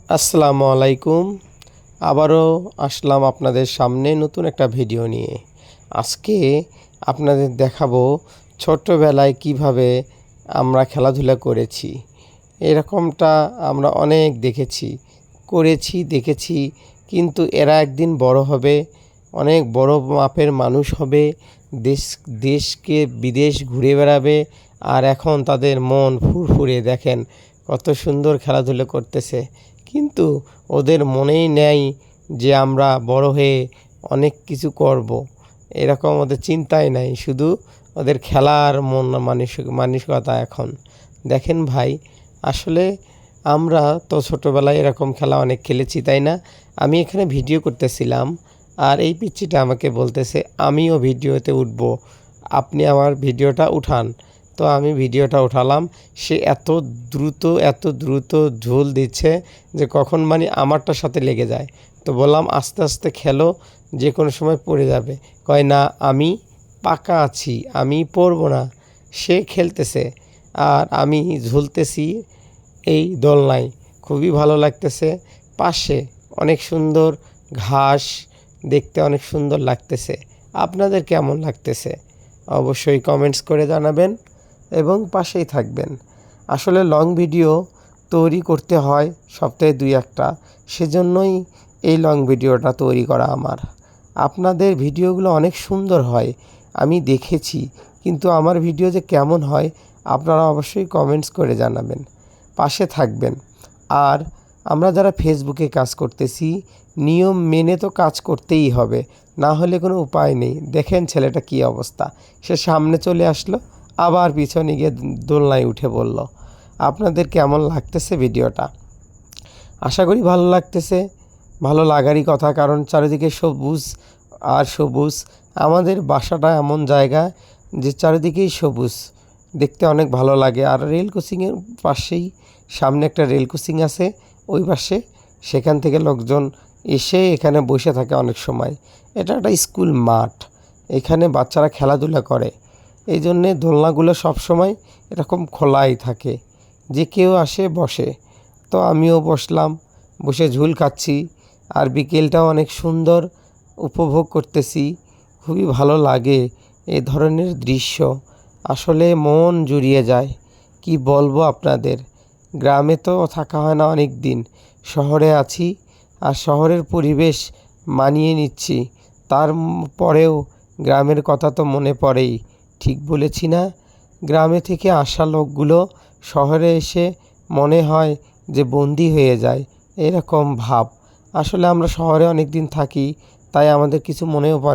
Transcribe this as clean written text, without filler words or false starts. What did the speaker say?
আসসালামু আলাইকুম। আবারও আসলাম আপনাদের সামনে নতুন একটা ভিডিও নিয়ে। আজকে আপনাদের দেখাবো ছোট্টবেলায় কিভাবে আমরা খেলাধুলা করেছি। এরকমটা আমরা অনেক দেখেছি, কিন্তু এরা একদিন বড় হবে, অনেক বড় মাপের মানুষ হবে, দেশকে বিদেশ ঘুরে বেড়াবে। আর এখন তাদের মন ফুরফুরে, দেখেন কত সুন্দর খেলাধুলা করতেছে। কিন্তু ওদের মনেই নেই যে আমরা বড় হয়ে অনেক কিছু করব, এরকম ওদের চিন্তাই নাই। শুধু ওদের খেলার মানসিকতা এখন। দেখেন ভাই, আসলে আমরা তো ছোটোবেলায় এরকম খেলা অনেক খেলেছি, তাই না? আমি এখানে ভিডিও করতেছিলাম, আর এই পিচ্চিটা আমাকে বলতেছে আমিও ভিডিওতে উঠব, আপনি আমার ভিডিওটা উঠান। তো আমি ভিডিওটা উঠালাম। সে এত দ্রুত ঝোল দিচ্ছে যে কখন আমারটার সাথে লেগে যায়। তো বললাম আস্তে আস্তে খেলো, যে কোনো সময় পড়ে যাবে। কয় না, আমি পাকা আছি, আমি পড়বো না। সে খেলতেছে আর আমি ঝুলতেছি এই দোলনায়। খুবই ভালো লাগতেছে। পাশে অনেক সুন্দর ঘাস, দেখতে অনেক সুন্দর লাগতেছে। আপনাদের কেমন লাগতেছে অবশ্যই কমেন্টস করে জানাবেন এবং পাশেই থাকবেন। আসলে লং ভিডিও তৈরি করতে হয় সপ্তাহে 2-1টা, সেজন্যই এই লং ভিডিওটা তৈরি করা আমার। আপনাদের ভিডিওগুলো অনেক সুন্দর হয়, আমি দেখেছি, কিন্তু আমার ভিডিও যে কেমন হয় আপনারা অবশ্যই কমেন্টস করে জানাবেন, পাশে থাকবেন। আর আমরা যারা ফেসবুকে কাজ করতেছি, নিয়ম মেনে তো কাজ করতেই হবে, না হলে কোনো উপায় নেই। দেখেন ছেলেটা কী অবস্থা, সে সামনে চলে আসলো, আবার পিছনে গিয়ে দোলনায় উঠে বলল। আপনাদের কেমন লাগতেছে ভিডিওটা? আশা করি ভালো লাগতেছে। ভালো লাগারই কথা, কারণ চারিদিকে সবুজ আর সবুজ। আমাদের বাসাটা এমন জায়গা যে চারিদিকেই সবুজ, দেখতে অনেক ভালো লাগে। আর রেল ক্রসিংয়ের পাশেই সামনে একটা রেল ক্রসিং আছে, ওই পাশে, সেখান থেকে লোকজন এসে এখানে বসে থাকে অনেক সময়। এটা একটা স্কুল মাঠ, এখানে বাচ্চারা খেলাধুলা করে, এই জন্যে দোলনাগুলো সবসময় এরকম খোলাই থাকে, যে কেউ আসে বসে। তো আমিও বসলাম, বসে ঝুল খাচ্ছি, আর বিকেলটাও অনেক সুন্দর উপভোগ করতেছি। খুবই ভালো লাগে এ ধরনের দৃশ্য, আসলে মন জুড়িয়ে যায়। কি বলবো আপনাদের, গ্রামে তো থাকা হয় না অনেক দিন, শহরে আছি, আর শহরের পরিবেশ মানিয়ে নিচ্ছি। পরেও গ্রামের কথা তো মনে পড়েই, ঠিক বলেছি না? গ্রামে থেকে আসা লোকগুলো শহরে এসে মনে হয় যে বন্দি হয়ে যায়, এরকম ভাব। আসলে আমরা শহরে অনেক দিন থাকি, তাই আমাদের কিছু মনেও পড়ে